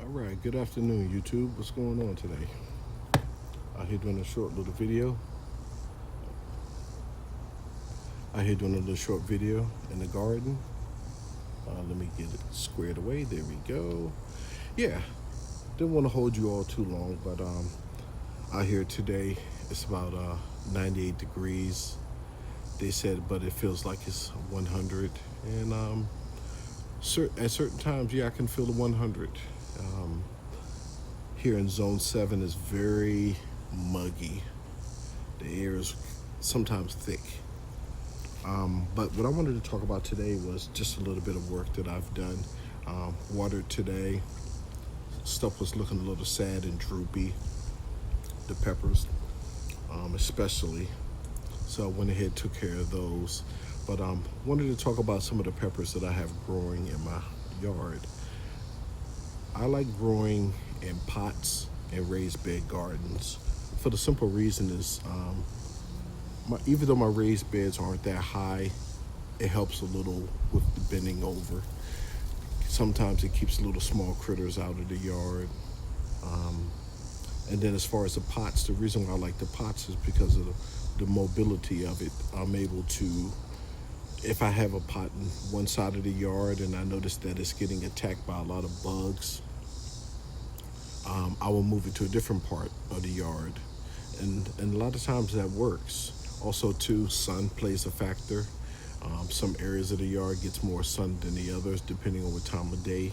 All right, good afternoon, YouTube. What's going on today? Out here doing a short little video. Out here doing a little short video in the garden. Let me get it squared away. There we go. Yeah, didn't want to hold you all too long, but out here today it's about 98 degrees. They said, but it feels like it's 100, and at certain times, yeah, I can feel the 100. Um, Here in Zone 7 is very muggy. The air is sometimes thick. But what I wanted to talk about today was just a little bit of work that I've done. Watered today. Stuff was looking a little sad and droopy. The peppers, especially. So I went ahead and took care of those. But wanted to talk about some of the peppers that I have growing in my yard. I like growing in pots and raised bed gardens for the simple reason is even though my raised beds aren't that high, it helps a little with the bending over. Sometimes it keeps little small critters out of the yard. And then as far as the pots, the reason why I like the pots is because of the mobility of it. I'm able to, if I have a pot in one side of the yard and I notice that it's getting attacked by a lot of bugs, I will move it to a different part of the yard. And a lot of times that works. Also too, sun plays a factor. Some areas of the yard gets more sun than the others depending on what time of day.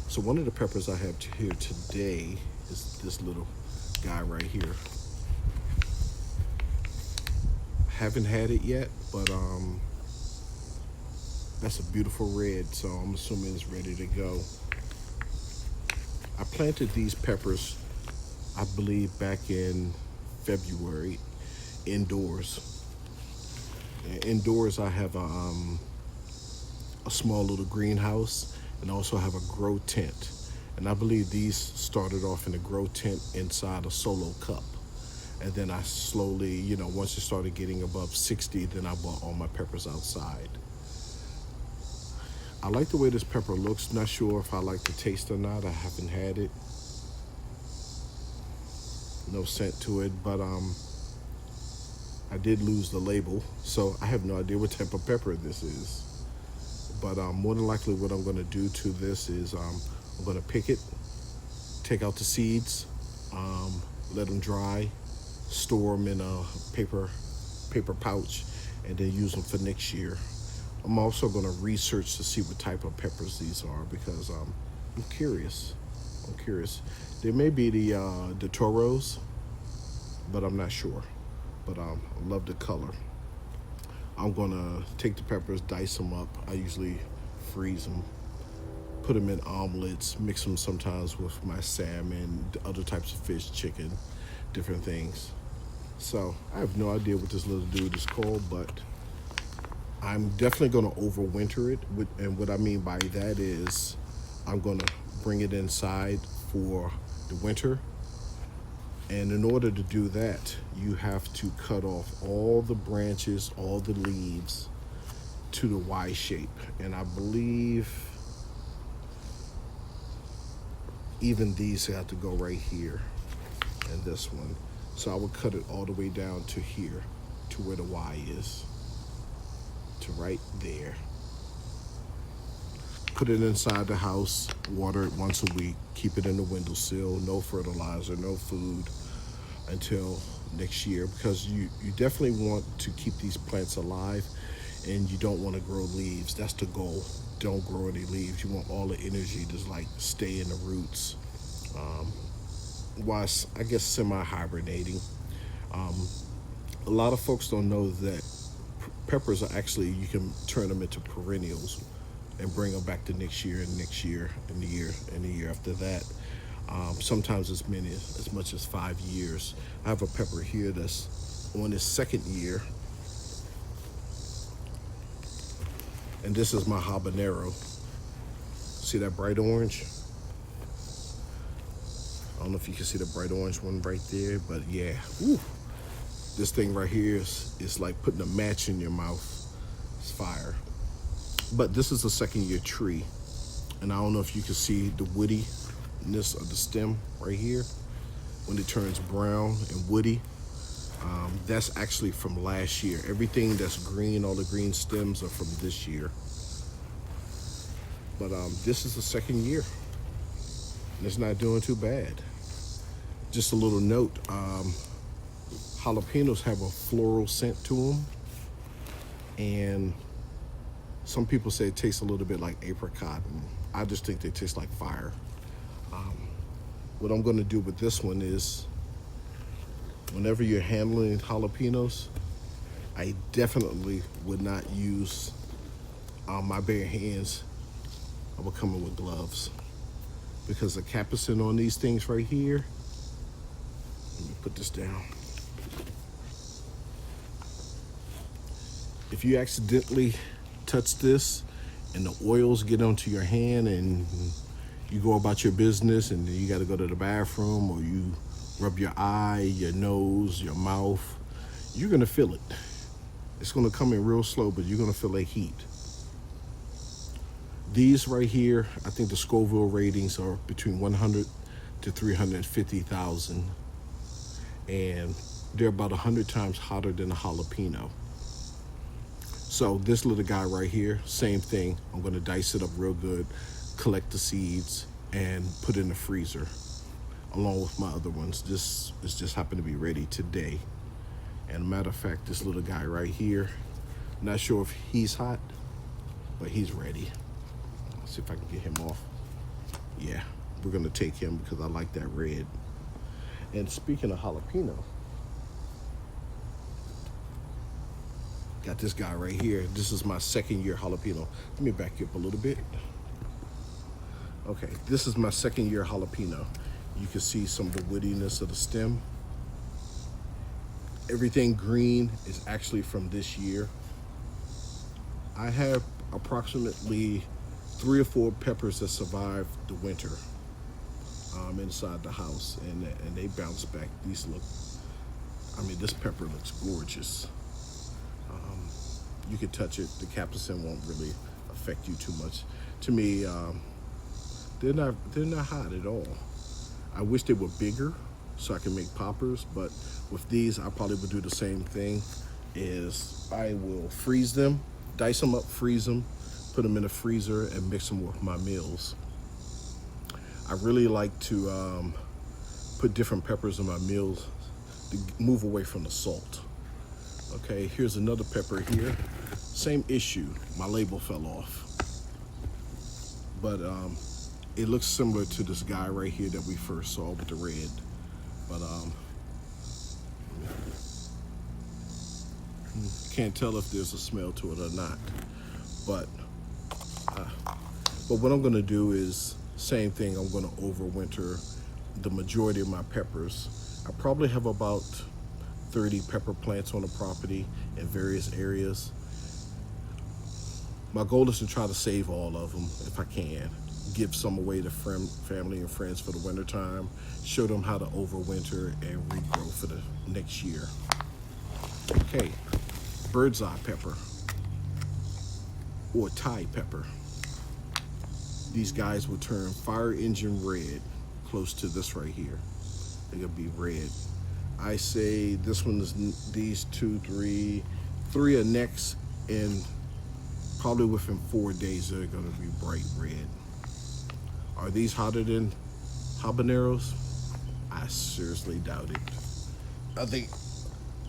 So one of the peppers I have here today is this little guy right here. Haven't had it yet, but that's a beautiful red, so I'm assuming it's ready to go. I planted these peppers, I believe, back in February, indoors. Indoors, I have a small little greenhouse and also have a grow tent. And I believe these started off in a grow tent inside a solo cup. And then I slowly, once it started getting above 60, then I bought all my peppers outside. I like the way this pepper looks. Not sure if I like the taste or not. I haven't had it. No scent to it, but I did lose the label, so I have no idea what type of pepper this is. But more than likely what I'm gonna do to this is I'm gonna pick it, take out the seeds, let them dry, store them in a paper pouch, and then use them for next year. I'm also going to research to see what type of peppers these are because I'm curious. They may be the Toros, but I'm not sure. But I love the color. I'm going to take the peppers, dice them up. I usually freeze them, put them in omelets, mix them sometimes with my salmon, other types of fish, chicken, different things. So I have no idea what this little dude is called, but I'm definitely going to overwinter it. And what I mean by that is I'm going to bring it inside for the winter. And in order to do that, you have to cut off all the branches, all the leaves to the Y shape. And I believe even these have to go right here and this one. So I would cut it all the way down to here, to where the Y is, to right there. Put it inside the house, water it once a week, keep it in the windowsill, no fertilizer, no food until next year, because you definitely want to keep these plants alive and you don't want to grow leaves. That's the goal. Don't grow any leaves. You want all the energy to like stay in the roots. While I guess semi-hibernating. A lot of folks don't know that peppers are actually, you can turn them into perennials and bring them back to next year and next year and the year after that. Sometimes as much as 5 years. I have a pepper here that's on its second year. And this is my habanero. See that bright orange? I don't know if you can see the bright orange one right there, but yeah. Woo. This thing right here is like putting a match in your mouth. It's fire. But this is a second year tree. And I don't know if you can see the woodiness of the stem right here. When it turns brown and woody, that's actually from last year. Everything that's green, all the green stems are from this year. But this is the second year, and it's not doing too bad. Just a little note, jalapenos have a floral scent to them, and some people say it tastes a little bit like apricot, and I just think they taste like fire. What I'm gonna do with this one is, whenever you're handling jalapenos, I definitely would not use my bare hands. I will come in with gloves, because the capsaicin on these things right here, let me put this down. If you accidentally touch this and the oils get onto your hand and you go about your business and then you got to go to the bathroom, or you rub your eye, your nose, your mouth, you're going to feel it. It's going to come in real slow, but you're going to feel that heat. These right here, I think the Scoville ratings are between 100 to 350,000, and they're about 100 times hotter than a jalapeno. So this little guy right here, same thing. I'm going to dice it up real good, collect the seeds, and put it in the freezer along with my other ones. This is just happened to be ready today. And matter of fact, this little guy right here, not sure if he's hot, but he's ready. Let's see if I can get him off. Yeah, we're gonna take him because I like that red. And speaking of jalapeno, got this guy right here. This is my second year jalapeno. Let me back you up a little bit. Okay, this is my second year jalapeno. You can see some of the woodiness of the stem. Everything green is actually from this year. I have approximately 3 or 4 peppers that survived the winter inside the house, and they bounce back. These look, I mean, this pepper looks gorgeous. You can touch it. The capsaicin won't really affect you too much. To me, they're not hot at all. I wish they were bigger so I can make poppers, but with these, I probably would do the same thing. Is I will freeze them, dice them up, freeze them, put them in the freezer, and mix them with my meals. I really like to put different peppers in my meals to move away from the salt. Okay, here's another pepper here. Same issue, my label fell off. But it looks similar to this guy right here that we first saw with the red. But can't tell if there's a smell to it or not. But what I'm gonna do is, same thing, I'm gonna overwinter the majority of my peppers. I probably have about 30 pepper plants on the property in various areas. My goal is to try to save all of them if I can. Give some away to family and friends for the winter time. Show them how to overwinter and regrow for the next year. Okay, bird's eye pepper or Thai pepper. These guys will turn fire engine red, close to this right here. They're gonna be red. I say this one is, these three are next, and probably within 4 days they're gonna be bright red. Are these hotter than habaneros? I seriously doubt it. I think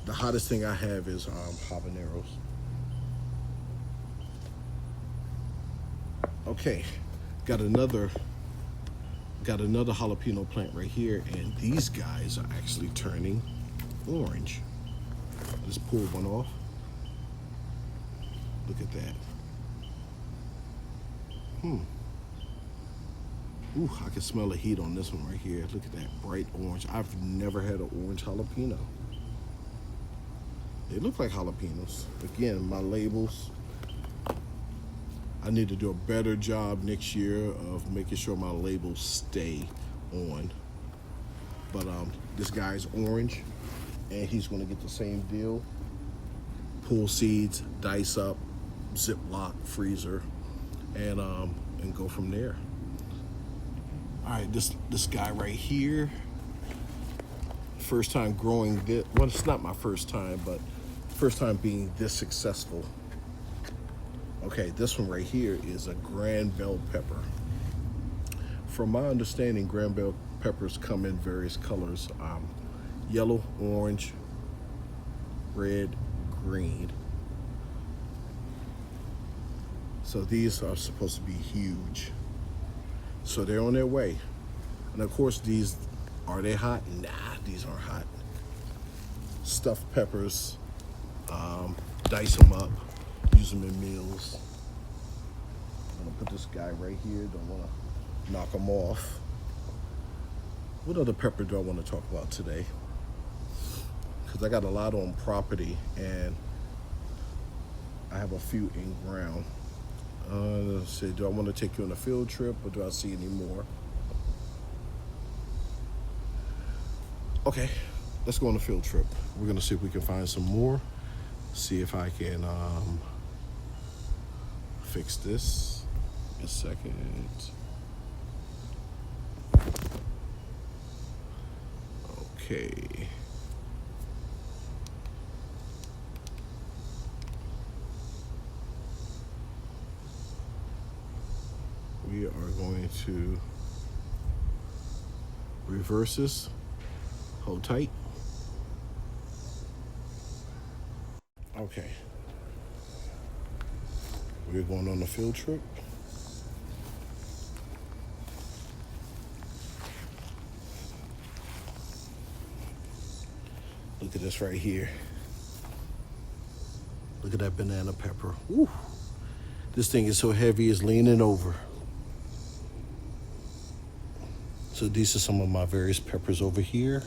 the hottest thing I have is habaneros. Okay, got another jalapeno plant right here, and these guys are actually turning orange. Let's pull one off. Look at that. Ooh, I can smell the heat on this one right here. Look at that bright orange. I've never had an orange jalapeno. They look like jalapenos. Again, my labels, I need to do a better job next year of making sure my labels stay on. But this guy's orange, and he's gonna get the same deal. Pull seeds, dice up, Ziploc, freezer, and go from there. All right, this guy right here, first time growing this. Well, it's not my first time, but first time being this successful. Okay, this one right here is a grand bell pepper. From my understanding, grand bell peppers come in various colors: yellow, orange, red, green. So these are supposed to be huge. So they're on their way. And of course, these, are they hot? Nah, these aren't hot. Stuffed peppers, dice them up, use them in meals. I'm gonna put this guy right here, don't wanna knock him off. What other pepper do I wanna talk about today? Because I got a lot on property and I have a few in ground. Let's see, do I want to take you on a field trip or do I see any more? Okay, let's go on a field trip. We're gonna see if we can find some more. See if I can fix this. Give me a second. Okay. We are going to reverse this. Hold tight. Okay. We're going on a field trip. Look at this right here. Look at that banana pepper. Woo. This thing is so heavy, it's leaning over. So these are some of my various peppers over here.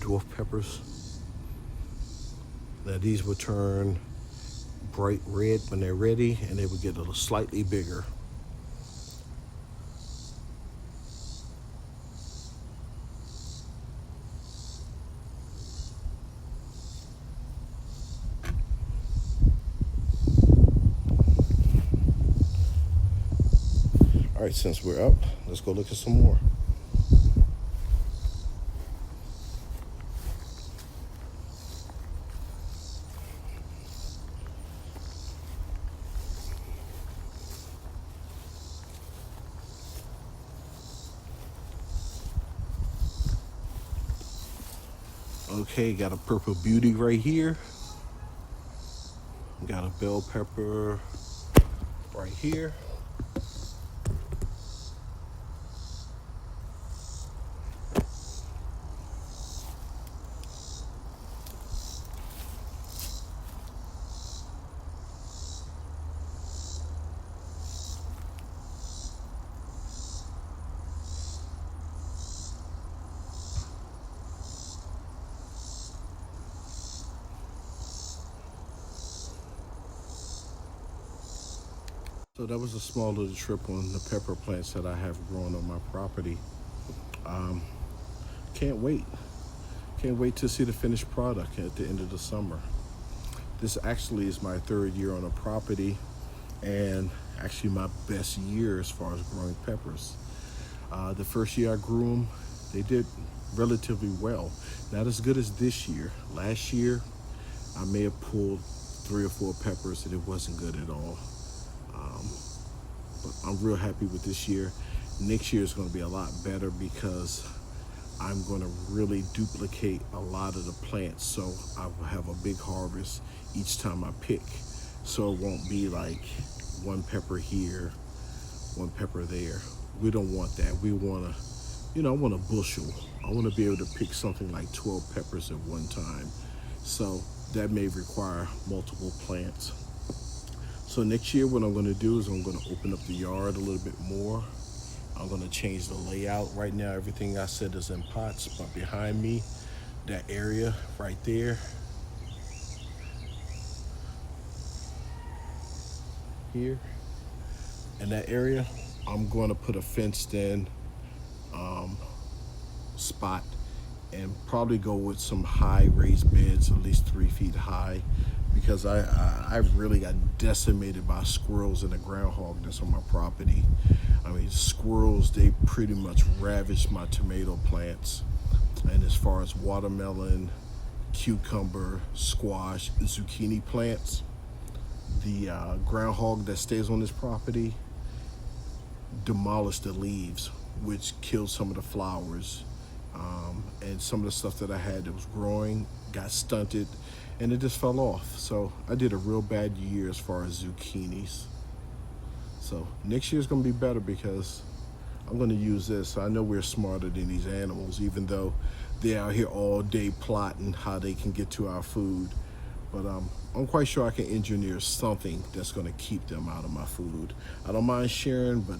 Dwarf peppers. Now these will turn bright red when they're ready, and they will get a little slightly bigger. All right, since we're up, let's go look at some more. Okay, got a purple beauty right here. Got a bell pepper right here. So that was a small little trip on the pepper plants that I have grown on my property. Can't wait. Can't wait to see the finished product at the end of the summer. This actually is my third year on a property and actually my best year as far as growing peppers. The first year I grew them, they did relatively well. Not as good as this year. Last year, I may have pulled 3 or 4 peppers and it wasn't good at all. But I'm real happy with this year. Next year is going to be a lot better because I'm going to really duplicate a lot of the plants, so I will have a big harvest each time I pick. So it won't be like one pepper here, one pepper there. We don't want that. We want to, I want a bushel. I want to be able to pick something like 12 peppers at one time. So that may require multiple plants. So next year what I'm going to do is I'm going to open up the yard a little bit more. I'm going to change the layout. Right now everything I said is in pots, but behind me, that area right there, here, and that area, I'm going to put a fenced in spot and probably go with some high raised beds, at least 3 feet high, because I really got decimated by squirrels and a groundhog that's on my property. I mean, squirrels, they pretty much ravaged my tomato plants. And as far as watermelon, cucumber, squash, zucchini plants, the groundhog that stays on this property demolished the leaves, which killed some of the flowers. And some of the stuff that I had that was growing got stunted and it just fell off. So I did a real bad year as far as zucchinis. So next year's gonna be better because I'm gonna use this. I know we're smarter than these animals, even though they're out here all day plotting how they can get to our food. But I'm quite sure I can engineer something that's gonna keep them out of my food. I don't mind sharing, but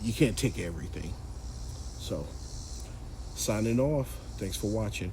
you can't take everything. So, signing off. Thanks for watching.